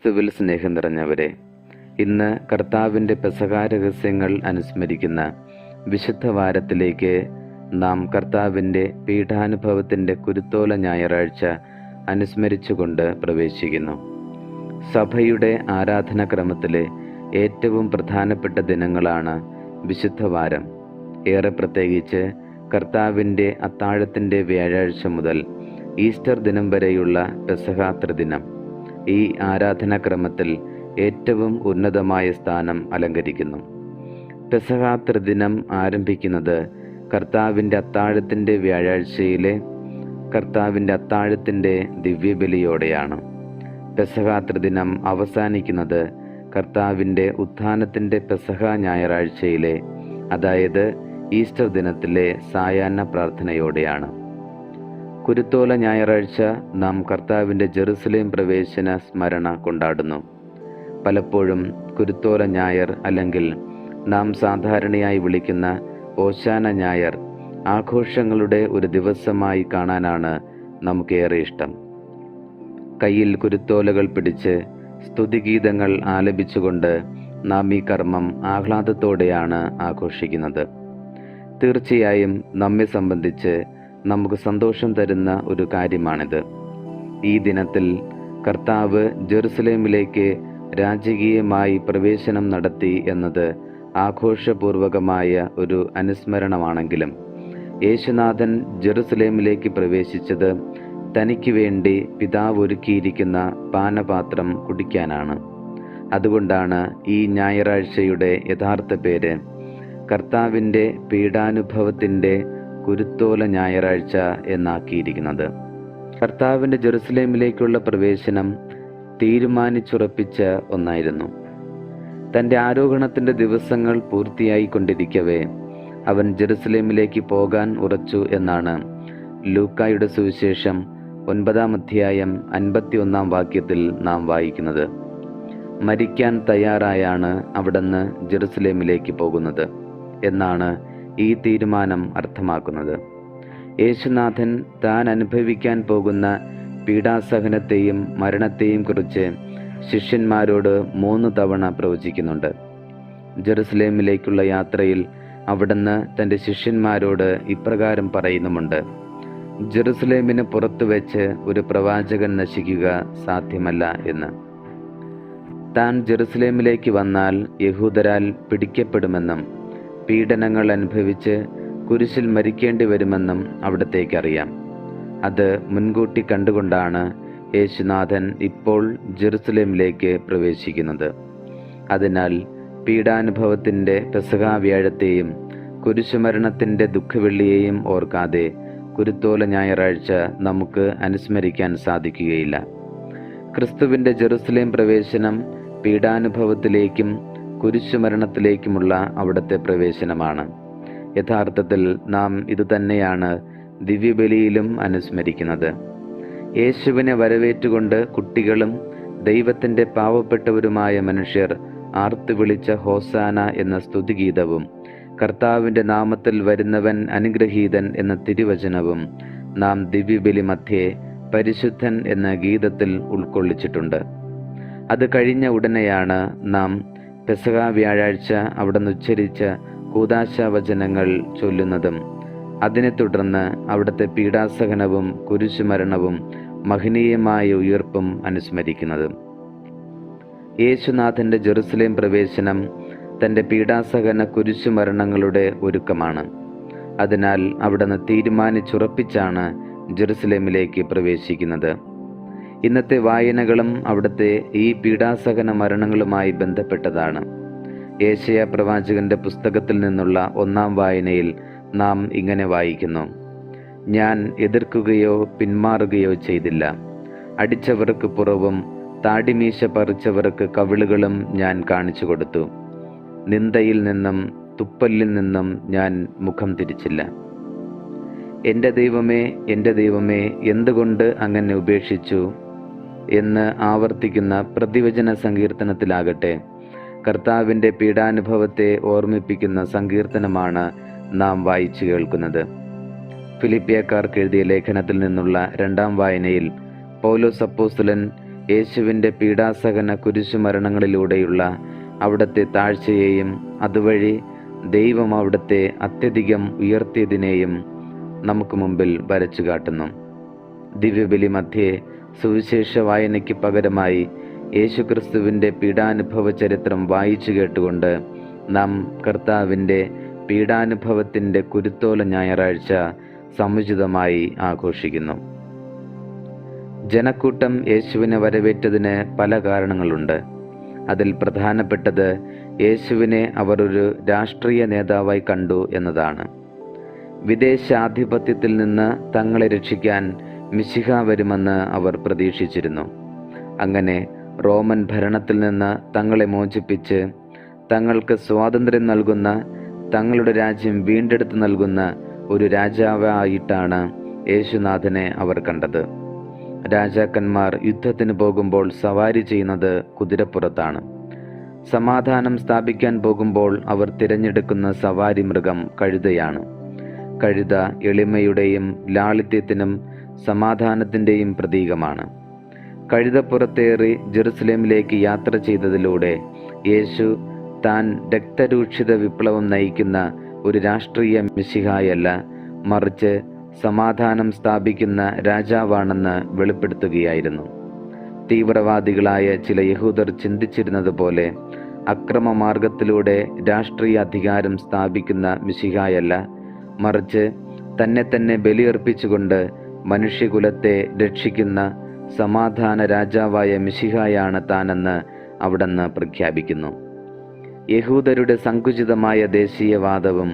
ക്രിസ്തുവിൽ സ്നേഹം നിറഞ്ഞവരെ, ഇന്ന് കർത്താവിൻ്റെ പെസഹ രഹസ്യങ്ങൾ അനുസ്മരിക്കുന്ന വിശുദ്ധ വാരത്തിലേക്ക് നാം കർത്താവിൻ്റെ പീഠാനുഭവത്തിൻ്റെ കുരുത്തോല ഞായറാഴ്ച അനുസ്മരിച്ചുകൊണ്ട് പ്രവേശിക്കുന്നു. സഭയുടെ ആരാധനാക്രമത്തിലെ ഏറ്റവും പ്രധാനപ്പെട്ട ദിനങ്ങളാണ് വിശുദ്ധ വാരം. ഏറെ പ്രത്യേകിച്ച് കർത്താവിൻ്റെ അത്താഴത്തിൻ്റെ വ്യാഴാഴ്ച മുതൽ ഈസ്റ്റർ ദിനം വരെയുള്ള പെസഹ ത്രിദിനം ഈ ആരാധനാക്രമത്തിൽ ഏറ്റവും ഉന്നതമായ സ്ഥാനം അലങ്കരിക്കുന്നു. പെസഹ ത്രിദിനം ആരംഭിക്കുന്നത് കർത്താവിൻ്റെ അത്താഴത്തിൻ്റെ വ്യാഴാഴ്ചയിലെ കർത്താവിൻ്റെ അത്താഴത്തിൻ്റെ ദിവ്യബലിയോടെയാണ്. പെസഹ ത്രിദിനം അവസാനിക്കുന്നത് കർത്താവിൻ്റെ ഉത്ഥാനത്തിൻ്റെ പെസഹ ഞായറാഴ്ചയിലെ, അതായത് ഈസ്റ്റർ ദിനത്തിലെ സായാഹ്ന പ്രാർത്ഥനയോടെയാണ്. കുരുത്തോല ഞായറാഴ്ച നാം കർത്താവിൻ്റെ ജെറുസലേം പ്രവേശന സ്മരണ കൊണ്ടാടുന്നു. പലപ്പോഴും കുരുത്തോല ഞായർ അല്ലെങ്കിൽ നാം സാധാരണയായി വിളിക്കുന്ന ഓശാന ഞായർ ആഘോഷങ്ങളുടെ ഒരു ദിവസമായി കാണാനാണ് നമുക്കേറെ ഇഷ്ടം. കയ്യിൽ കുരുത്തോലകൾ പിടിച്ച് സ്തുതിഗീതങ്ങൾ ആലപിച്ചുകൊണ്ട് നാം ഈ കർമ്മം ആഹ്ലാദത്തോടെയാണ് ആഘോഷിക്കുന്നത്. തീർച്ചയായും നമ്മെ സംബന്ധിച്ച് നമുക്ക് സന്തോഷം തരുന്ന ഒരു കാര്യമാണിത്. ഈ ദിനത്തിൽ കർത്താവ് ജെറുസലേമിലേക്ക് രാജകീയമായി പ്രവേശനം നടത്തി എന്നത് ആഘോഷപൂർവകമായ ഒരു അനുസ്മരണമാണെങ്കിലും യേശുനാഥൻ ജെറുസലേമിലേക്ക് പ്രവേശിച്ചത് തനിക്ക് വേണ്ടി പിതാവ് ഒരുക്കിയിരിക്കുന്ന പാനപാത്രം കുടിക്കാനാണ്. അതുകൊണ്ടാണ് ഈ ഞായറാഴ്ചയുടെ യഥാർത്ഥ പേര് കർത്താവിൻ്റെ പീഡാനുഭവത്തിൻ്റെ കുരുത്തോല ഞായറാഴ്ച എന്നാക്കിയിരിക്കുന്നത്. കർത്താവിൻ്റെ ജെറുസലേമിലേക്കുള്ള പ്രവേശനം തീരുമാനിച്ചുറപ്പിച്ച ഒന്നായിരുന്നു. തൻ്റെ ആരോഹണത്തിൻ്റെ ദിവസങ്ങൾ പൂർത്തിയായിക്കൊണ്ടിരിക്കവേ അവൻ ജെറുസലേമിലേക്ക് പോകാൻ ഉറച്ചു എന്നാണ് ലൂക്കായുടെ സുവിശേഷം 9-ാം അധ്യായം 51-ാം വാക്യത്തിൽ നാം വായിക്കുന്നത്. മരിക്കാൻ തയ്യാറായാണ് അവിടുന്ന് ജെറുസലേമിലേക്ക് പോകുന്നത് എന്നാണ് ഈ തീരുമാനം അർത്ഥമാക്കുന്നത്. യേശുനാഥൻ താൻ അനുഭവിക്കാൻ പോകുന്ന പീഡാസഹനത്തെയും മരണത്തെയും കുറിച്ച് ശിഷ്യന്മാരോട് 3 തവണ പ്രവചിക്കുന്നുണ്ട്. ജെറുസലേമിലേക്കുള്ള യാത്രയിൽ അവിടുന്ന് തൻ്റെ ശിഷ്യന്മാരോട് ഇപ്രകാരം പറയുന്നുമുണ്ട്: ജെറുസലേമിന് പുറത്തു വെച്ച് ഒരു പ്രവാചകൻ നശിക്കുക സാധ്യമല്ല എന്ന്. താൻ ജെറുസലേമിലേക്ക് വന്നാൽ യഹൂദരാൽ പിടിക്കപ്പെടുമെന്നും പീഡനങ്ങൾ അനുഭവിച്ച് കുരിശിൽ മരിക്കേണ്ടി വരുമെന്നും അവിടത്തേക്കറിയാം. അത് മുൻകൂട്ടി കണ്ടുകൊണ്ടാണ് യേശുനാഥൻ ഇപ്പോൾ ജെറുസലേമിലേക്ക് പ്രവേശിക്കുന്നത്. അതിനാൽ പീഡാനുഭവത്തിൻ്റെ പെസഹ വ്യാഴത്തെയും കുരിശുമരണത്തിൻ്റെ ദുഃഖവെള്ളിയെയും ഓർക്കാതെ കുരുത്തോല ഞായറാഴ്ച നമുക്ക് അനുസ്മരിക്കാൻ സാധിക്കുകയില്ല. ക്രിസ്തുവിൻ്റെ ജെറുസലേം പ്രവേശനം പീഡാനുഭവത്തിലേക്കും കുരിശുമരണത്തിലേക്കുമുള്ള അവിടുത്തെ പ്രവേശനമാണ്. യഥാർത്ഥത്തിൽ നാം ഇതുതന്നെയാണ് ദിവ്യബലിയിലും അനുസ്മരിക്കുന്നത്. യേശുവിനെ വരവേറ്റുകൊണ്ട് കുട്ടികളും ദൈവത്തിൻ്റെ പാവപ്പെട്ടവരുമായ മനുഷ്യർ ആർത്തു വിളിച്ച ഹോസാന എന്ന സ്തുതിഗീതവും കർത്താവിൻ്റെ നാമത്തിൽ വരുന്നവൻ അനുഗ്രഹീതൻ എന്ന തിരുവചനവും നാം ദിവ്യബലി മധ്യേ പരിശുദ്ധൻ എന്ന ഗീതത്തിൽ ഉൾക്കൊള്ളിച്ചിട്ടുണ്ട്. അത് കഴിഞ്ഞ ഉടനെയാണ് നാം പെസഹ വ്യാഴാഴ്ച അവിടുന്ന് ഉച്ചരിച്ച കൂദാശവചനങ്ങൾ ചൊല്ലുന്നതും അതിനെ തുടർന്ന് അവിടുത്തെ പീഡാസഹനവും കുരിശുമരണവും മഹനീയമായ ഉയർപ്പും അനുസ്മരിക്കുന്നതും. യേശുനാഥൻ്റെ ജെറുസലേം പ്രവേശനം തൻ്റെ പീഡാസഹന കുരിശുമരണങ്ങളുടെ ഒരുക്കമാണ്. അതിനാൽ അവിടുന്ന് തീരുമാനിച്ചുറപ്പിച്ചാണ് ജെറുസലേമിലേക്ക് പ്രവേശിക്കുന്നത്. ഇന്നത്തെ വായനകളും അവിടുത്തെ ഈ പീഡാസഹന മരണങ്ങളുമായി ബന്ധപ്പെട്ടതാണ്. യേശയ്യാ പ്രവാചകന്റെ പുസ്തകത്തിൽ നിന്നുള്ള 1-ാം വായനയിൽ നാം ഇങ്ങനെ വായിക്കുന്നു: ഞാൻ എതിർക്കുകയോ പിന്മാറുകയോ ചെയ്തില്ല. അടിച്ചവർക്ക് പുറവും താടിമീശ പറിച്ചവർക്ക് കവിളുകളും ഞാൻ കാണിച്ചു കൊടുത്തു. നിന്ദയിൽ നിന്നും തുപ്പലിൽ നിന്നും ഞാൻ മുഖം തിരിച്ചില്ല. എൻ്റെ ദൈവമേ, എൻ്റെ ദൈവമേ, എന്തുകൊണ്ട് അങ്ങനെ ഉപേക്ഷിച്ചു എന്ന് ആവർത്തിക്കുന്ന പ്രതിവചന സങ്കീർത്തനത്തിലാകട്ടെ കർത്താവിൻ്റെ പീഡാനുഭവത്തെ ഓർമ്മിപ്പിക്കുന്ന സങ്കീർത്തനമാണ് നാം വായിച്ചു കേൾക്കുന്നത്. ഫിലിപ്പിയക്കാർക്ക് എഴുതിയ ലേഖനത്തിൽ നിന്നുള്ള 2-ാം വായനയിൽ പൗലോസ് അപ്പോസ്തലൻ യേശുവിൻ്റെ പീഡാസഹന കുരിശുമരണങ്ങളിലൂടെയുള്ള അവിടുത്തെ താഴ്ചയെയും അതുവഴി ദൈവം അവിടുത്തെ അത്യധികം ഉയർത്തിയതിനെയും നമുക്ക് മുമ്പിൽ വരച്ചു കാട്ടുന്നു. ദിവ്യബലി മധ്യേ സുവിശേഷ വായനയ്ക്ക് പകരമായി യേശുക്രിസ്തുവിൻ്റെ പീഡാനുഭവ ചരിത്രം വായിച്ചു കേട്ടുകൊണ്ട് നാം കർത്താവിൻ്റെ പീഡാനുഭവത്തിൻ്റെ കുരുത്തോല ഞായറാഴ്ച സമുചിതമായി ആഘോഷിക്കുന്നു. ജനക്കൂട്ടം യേശുവിനെ വരവേറ്റതിന് പല കാരണങ്ങളുണ്ട്. അതിൽ പ്രധാനപ്പെട്ടത് യേശുവിനെ അവർ ഒരു രാഷ്ട്രീയ നേതാവായി കണ്ടു എന്നതാണ്. വിദേശാധിപത്യത്തിൽ നിന്ന് തങ്ങളെ രക്ഷിക്കാൻ മിശിഹ വരുമെന്ന് അവർ പ്രതീക്ഷിച്ചിരുന്നു. അങ്ങനെ റോമൻ ഭരണത്തിൽ നിന്ന് തങ്ങളെ മോചിപ്പിച്ച് തങ്ങൾക്ക് സ്വാതന്ത്ര്യം നൽകുന്ന, തങ്ങളുടെ രാജ്യം വീണ്ടെടുത്ത് നൽകുന്ന ഒരു രാജാവായിട്ടാണ് യേശുനാഥനെ അവർ കണ്ടത്. രാജാക്കന്മാർ യുദ്ധത്തിന് പോകുമ്പോൾ സവാരി ചെയ്യുന്നത് കുതിരപ്പുറത്താണ്. സമാധാനം സ്ഥാപിക്കാൻ പോകുമ്പോൾ അവർ തിരഞ്ഞെടുക്കുന്ന സവാരി മൃഗം കഴുതയാണ്. കഴുത എളിമയുടെയും ലാളിത്യത്തിനും സമാധാനത്തിൻ്റെയും പ്രതീകമാണ്. കഴുതപ്പുറത്തേറി ജെറുസലേമിലേക്ക് യാത്ര ചെയ്തതിലൂടെ യേശു താൻ രക്തരൂക്ഷിത വിപ്ലവം നയിക്കുന്ന ഒരു രാഷ്ട്രീയ മിശിഹായല്ല, മറിച്ച് സമാധാനം സ്ഥാപിക്കുന്ന രാജാവാണെന്ന് വെളിപ്പെടുത്തുകയായിരുന്നു. തീവ്രവാദികളായ ചില യഹൂദർ ചിന്തിച്ചിരുന്നത് പോലെ അക്രമമാർഗത്തിലൂടെ രാഷ്ട്രീയ അധികാരം സ്ഥാപിക്കുന്ന മിശിഹായല്ല, മറിച്ച് തന്നെ ബലിയർപ്പിച്ചുകൊണ്ട് മനുഷ്യകുലത്തെ രക്ഷിക്കുന്ന സമാധാന രാജാവായ മിശിഹായാണ് താനെന്ന് അവിടുന്ന് പ്രഖ്യാപിക്കുന്നു. യഹൂദരുടെ സങ്കുചിതമായ ദേശീയവാദവും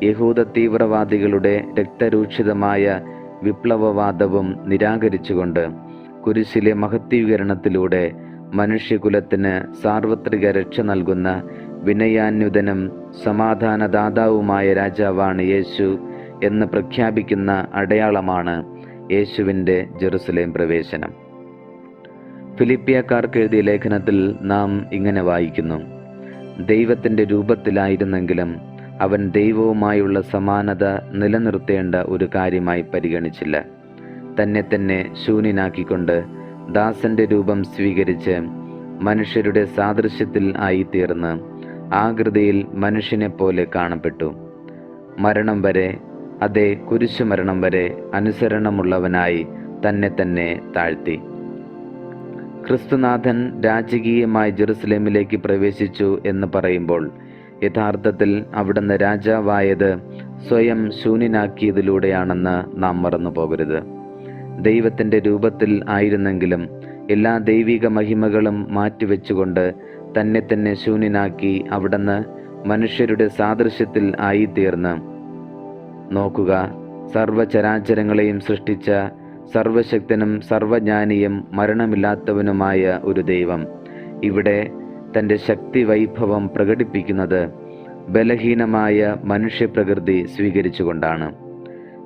യഹൂദ തീവ്രവാദികളുടെ രക്തരൂക്ഷിതമായ വിപ്ലവവാദവും നിരാകരിച്ചുകൊണ്ട് കുരിശിലെ മഹത്വീകരണത്തിലൂടെ മനുഷ്യകുലത്തിന് സാർവത്രിക രക്ഷ നൽകുന്ന വിനയാന്യുതനും സമാധാനദാതാവുമായ രാജാവാണ് യേശു എന്ന് പ്രഖ്യാപിക്കുന്ന അടയാളമാണ് യേശുവിൻ്റെ ജെറുസലേം പ്രവേശനം. ഫിലിപ്പിയക്കാർക്ക് എഴുതിയ ലേഖനത്തിൽ നാം ഇങ്ങനെ വായിക്കുന്നു: ദൈവത്തിൻ്റെ രൂപത്തിലായിരുന്നെങ്കിലും അവൻ ദൈവവുമായുള്ള സമാനത നിലനിർത്തേണ്ട ഒരു കാര്യമായി പരിഗണിച്ചില്ല. തന്നെ ശൂന്യനാക്കിക്കൊണ്ട് ദാസന്റെ രൂപം സ്വീകരിച്ച് മനുഷ്യരുടെ സാദൃശ്യത്തിൽ ആയിത്തീർന്ന് ആകൃതിയിൽ മനുഷ്യനെ പോലെ കാണപ്പെട്ടു. മരണം വരെ, അതേ കുരിശുമരണം വരെ അനുസരണമുള്ളവനായി തന്നെ താഴ്ത്തി. ക്രിസ്തുനാഥൻ രാജകീയമായി ജെറുസലേമിലേക്ക് പ്രവേശിച്ചു എന്ന് പറയുമ്പോൾ യഥാർത്ഥത്തിൽ അവിടുന്ന് രാജാവായത് സ്വയം ശൂന്യനാക്കിയതിലൂടെയാണെന്ന് നാം മറന്നു പോകരുത്. ദൈവത്തിൻ്റെ രൂപത്തിൽ ആയിരുന്നെങ്കിലും എല്ലാ ദൈവിക മഹിമകളും മാറ്റിവെച്ചുകൊണ്ട് തന്നെ ശൂന്യനാക്കി അവിടുന്ന് മനുഷ്യരുടെ സാദൃശ്യത്തിൽ ആയിത്തീർന്ന്. നോക്കുക, സർവചരാചരങ്ങളെയും സൃഷ്ടിച്ച സർവശക്തനും സർവജ്ഞാനിയും മരണമില്ലാത്തവനുമായ ഒരു ദൈവം ഇവിടെ തൻ്റെ ശക്തി വൈഭവം പ്രകടിപ്പിക്കുന്നത് ബലഹീനമായ മനുഷ്യപ്രകൃതി സ്വീകരിച്ചുകൊണ്ടാണ്.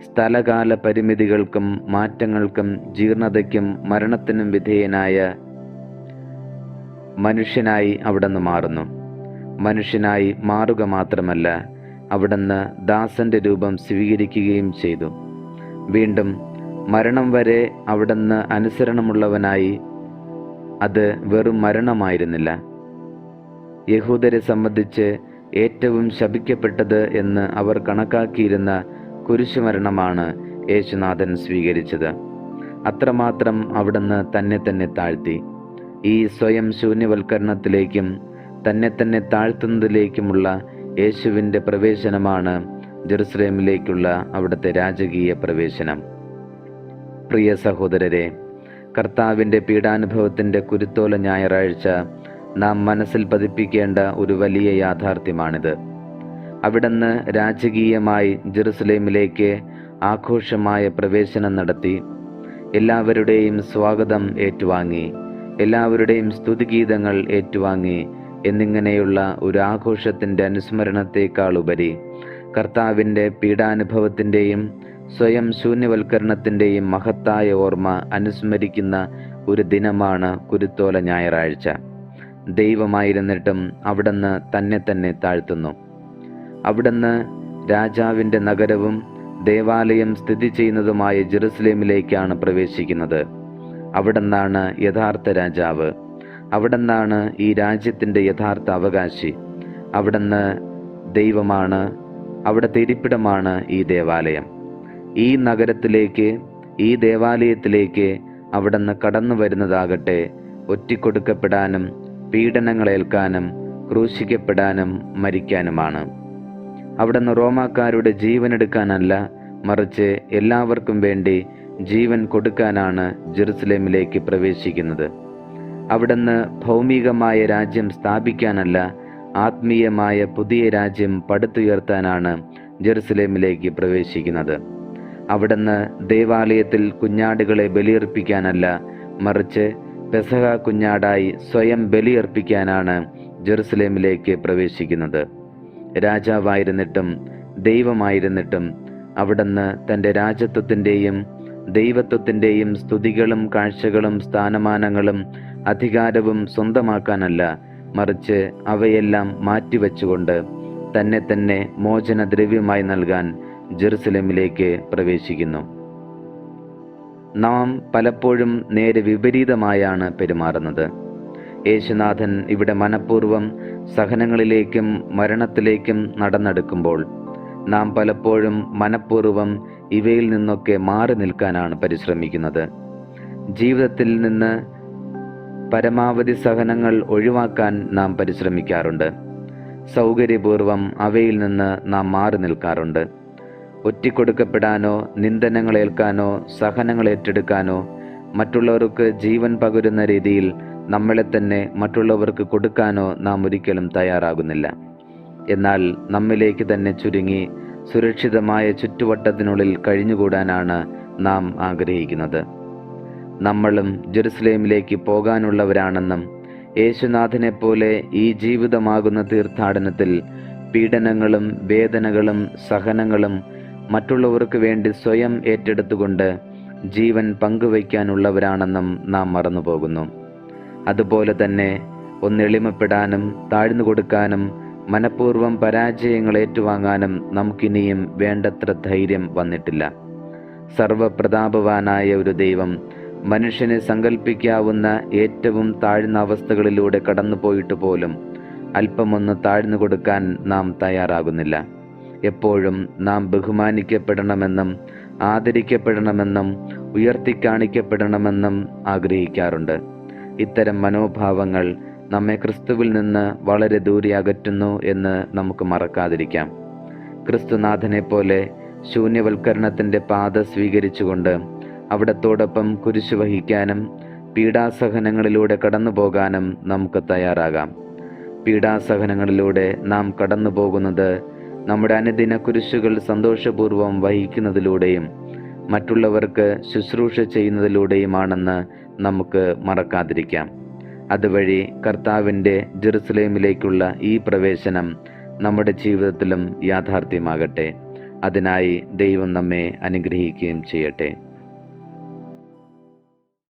സ്ഥലകാല പരിമിതികൾക്കും മാറ്റങ്ങൾക്കും ജീർണതയ്ക്കും മരണത്തിനും വിധേയനായ മനുഷ്യനായി അവിടുന്ന് മാറുന്നു. മനുഷ്യനായി മാറുക മാത്രമല്ല, അവിടുന്ന് ദാസന്റെ രൂപം സ്വീകരിക്കുകയും ചെയ്തു. വീണ്ടും മരണം വരെ അവിടുന്ന് അനുസരണമുള്ളവനായി. അത് വെറും മരണമായിരുന്നില്ല. യഹൂദരെ സംബന്ധിച്ച് ഏറ്റവും ശപിക്കപ്പെട്ടത് എന്ന് അവർ കണക്കാക്കിയിരുന്ന കുരിശുമരണമാണ് യേശുനാഥൻ സ്വീകരിച്ചത്. അത്രമാത്രം അവിടുന്ന് തന്നെ താഴ്ത്തി. ഈ സ്വയം ശൂന്യവൽക്കരണത്തിലേക്കും തന്നെ താഴ്ത്തുന്നതിലേക്കുമുള്ള യേശുവിൻ്റെ പ്രവേശനമാണ് ജെറുസലേമിലേക്കുള്ള അവിടുത്തെ രാജകീയ പ്രവേശനം. പ്രിയ സഹോദരരെ, കർത്താവിൻ്റെ പീഡാനുഭവത്തിൻ്റെ കുരുത്തോല ഞായറാഴ്ച നാം മനസ്സിൽ പതിപ്പിക്കേണ്ട ഒരു വലിയ യാഥാർത്ഥ്യമാണിത്. അവിടുന്ന് രാജകീയമായി ജെറുസലേമിലേക്ക് ആഘോഷമായ പ്രവേശനം നടത്തി. എല്ലാവരുടെയും സ്വാഗതം ഏറ്റുവാങ്ങി, എല്ലാവരുടെയും സ്തുതിഗീതങ്ങൾ ഏറ്റുവാങ്ങി എന്നിങ്ങനെയുള്ള ഒരു ആഘോഷത്തിൻ്റെ അനുസ്മരണത്തെക്കാളുപരി കർത്താവിൻ്റെ പീഡാനുഭവത്തിൻ്റെയും സ്വയം ശൂന്യവൽക്കരണത്തിൻ്റെയും മഹത്തായ ഓർമ്മ അനുസ്മരിക്കുന്ന ഒരു ദിനമാണ് കുരുത്തോല ഞായറാഴ്ച. ദൈവമായിരുന്നിട്ടും അവിടുന്ന് തന്നെ താഴ്ത്തുന്നു. അവിടുന്ന് രാജാവിൻ്റെ നഗരവും ദേവാലയം സ്ഥിതി ചെയ്യുന്നതുമായ ജെറുസലേമിലേക്കാണ് പ്രവേശിക്കുന്നത്. അവിടുന്നാണ് യഥാർത്ഥ രാജാവ്. അവിടുന്നാണ് ഈ രാജ്യത്തിൻ്റെ യഥാർത്ഥ അവകാശി. അവിടുന്ന് ദൈവമാണ്. അവിടുത്തെ ഇരിപ്പിടമാണ് ഈ ദേവാലയം. ഈ നഗരത്തിലേക്ക്, ഈ ദേവാലയത്തിലേക്ക് അവിടുന്ന് കടന്നു വരുന്നതാകട്ടെ ഒറ്റിക്കൊടുക്കപ്പെടാനും പീഡനങ്ങളേൽക്കാനും ക്രൂശിക്കപ്പെടാനും മരിക്കാനുമാണ്. അവിടുന്ന് റോമാക്കാരുടെ ജീവനെടുക്കാനല്ല, മറിച്ച് എല്ലാവർക്കും വേണ്ടി ജീവൻ കൊടുക്കാനാണ് ജെറുസലേമിലേക്ക് പ്രവേശിക്കുന്നത്. അവിടുന്ന് ഭൗമികമായ രാജ്യം സ്ഥാപിക്കാനല്ല, ആത്മീയമായ പുതിയ രാജ്യം പടുത്തുയർത്താനാണ് ജെറുസലേമിലേക്ക് പ്രവേശിക്കുന്നത്. അവിടുന്ന് ദേവാലയത്തിൽ കുഞ്ഞാടുകളെ ബലിയർപ്പിക്കാനല്ല, മറിച്ച് പെസഹ കുഞ്ഞാടായി സ്വയം ബലിയർപ്പിക്കാനാണ് ജെറുസലേമിലേക്ക് പ്രവേശിക്കുന്നത്. രാജാവായിരുന്നിട്ടും ദൈവമായിരുന്നിട്ടും അവിടുന്ന് തൻ്റെ രാജത്വത്തിൻ്റെയും ദൈവത്വത്തിൻ്റെയും സ്തുതികളും കാഴ്ചകളും സ്ഥാനമാനങ്ങളും അധികാരവും സ്വന്തമാക്കാനല്ല, മറിച്ച് അവയെല്ലാം മാറ്റിവെച്ചുകൊണ്ട് തന്നെ മോചനദ്രവ്യമായി നൽകാൻ ജെറുസലേമിലേക്ക് പ്രവേശിക്കുന്നു. നാം പലപ്പോഴും നേരെ വിപരീതമായാണ് പെരുമാറുന്നത്. യേശുനാഥൻ ഇവിടെ മനഃപൂർവ്വം സഹനങ്ങളിലേക്കും മരണത്തിലേക്കും നടന്നെടുക്കുമ്പോൾ നാം പലപ്പോഴും മനഃപൂർവ്വം ഇവയിൽ നിന്നൊക്കെ മാറി നിൽക്കാനാണ് പരിശ്രമിക്കുന്നത്. ജീവിതത്തിൽ നിന്ന് പരമാവധി സഹനങ്ങൾ ഒഴിവാക്കാൻ നാം പരിശ്രമിക്കാറുണ്ട്. സൗകര്യപൂർവ്വം അവയിൽ നിന്ന് നാം മാറി നിൽക്കാറുണ്ട്. ഒറ്റിക്കൊടുക്കപ്പെടാനോ നിന്ദനങ്ങളേൽക്കാനോ സഹനങ്ങൾ ഏറ്റെടുക്കാനോ മറ്റുള്ളവർക്ക് ജീവൻ പകരുന്ന രീതിയിൽ നമ്മളെ തന്നെ മറ്റുള്ളവർക്ക് കൊടുക്കാനോ നാം ഒരിക്കലും തയ്യാറാകുന്നില്ല. എന്നാൽ നമ്മിലേക്ക് തന്നെ ചുരുങ്ങി സുരക്ഷിതമായ ചുറ്റുവട്ടത്തിനുള്ളിൽ കഴിഞ്ഞുകൂടാനാണ് നാം ആഗ്രഹിക്കുന്നത്. നമ്മളും ജെറുസലേമിലേക്ക് പോകാനുള്ളവരാണെന്നും യേശുനാഥനെപ്പോലെ ഈ ജീവിതമാകുന്ന തീർത്ഥാടനത്തിൽ പീഡനങ്ങളും വേദനകളും സഹനങ്ങളും മറ്റുള്ളവർക്ക് വേണ്ടി സ്വയം ഏറ്റെടുത്തുകൊണ്ട് ജീവൻ പങ്കുവയ്ക്കാനുള്ളവരാണെന്നും നാം മറന്നുപോകുന്നു. അതുപോലെ തന്നെ ഒന്നെളിമപ്പെടാനും താഴ്ന്നു കൊടുക്കാനും മനഃപൂർവ്വം പരാജയങ്ങൾ ഏറ്റുവാങ്ങാനും നമുക്കിനിയും വേണ്ടത്ര ധൈര്യം വന്നിട്ടില്ല. സർവപ്രതാപവാനായ ഒരു ദൈവം മനുഷ്യനെ സങ്കല്പിക്കാവുന്ന ഏറ്റവും താഴ്ന്ന അവസ്ഥകളിലൂടെ കടന്നുപോയിട്ട് പോലും അല്പമൊന്ന് താഴ്ന്നു കൊടുക്കാൻ നാം തയ്യാറാകുന്നില്ല. എപ്പോഴും നാം ബഹുമാനിക്കപ്പെടണമെന്നും ആദരിക്കപ്പെടണമെന്നും ഉയർത്തിക്കാണിക്കപ്പെടണമെന്നും ആഗ്രഹിക്കാറുണ്ട്. ഇത്തരം മനോഭാവങ്ങൾ നമ്മെ ക്രിസ്തുവിൽ നിന്ന് വളരെ ദൂരെ അകറ്റുന്നു എന്ന് നമുക്ക് മറക്കാതിരിക്കാം. ക്രിസ്തുനാഥനെ പോലെ ശൂന്യവൽക്കരണത്തിൻ്റെ പാത സ്വീകരിച്ചുകൊണ്ട് അവിടത്തോടൊപ്പം കുരിശു വഹിക്കാനും പീഡാസഹനങ്ങളിലൂടെ കടന്നു പോകാനും നമുക്ക് തയ്യാറാകാം. പീഡാസഹനങ്ങളിലൂടെ നാം കടന്നു പോകുന്നത് നമ്മുടെ അനുദിന കുരിശുകൾ സന്തോഷപൂർവ്വം വഹിക്കുന്നതിലൂടെയും മറ്റുള്ളവർക്ക് ശുശ്രൂഷ ചെയ്യുന്നതിലൂടെയുമാണെന്ന് നമുക്ക് മറക്കാതിരിക്കാം. അതുവഴി കർത്താവിൻ്റെ ജെറുസലേമിലേക്കുള്ള ഈ പ്രവേശനം നമ്മുടെ ജീവിതത്തിലും യാഥാർത്ഥ്യമാകട്ടെ. അതിനായി ദൈവം നമ്മെ അനുഗ്രഹിക്കുകയും ചെയ്യട്ടെ.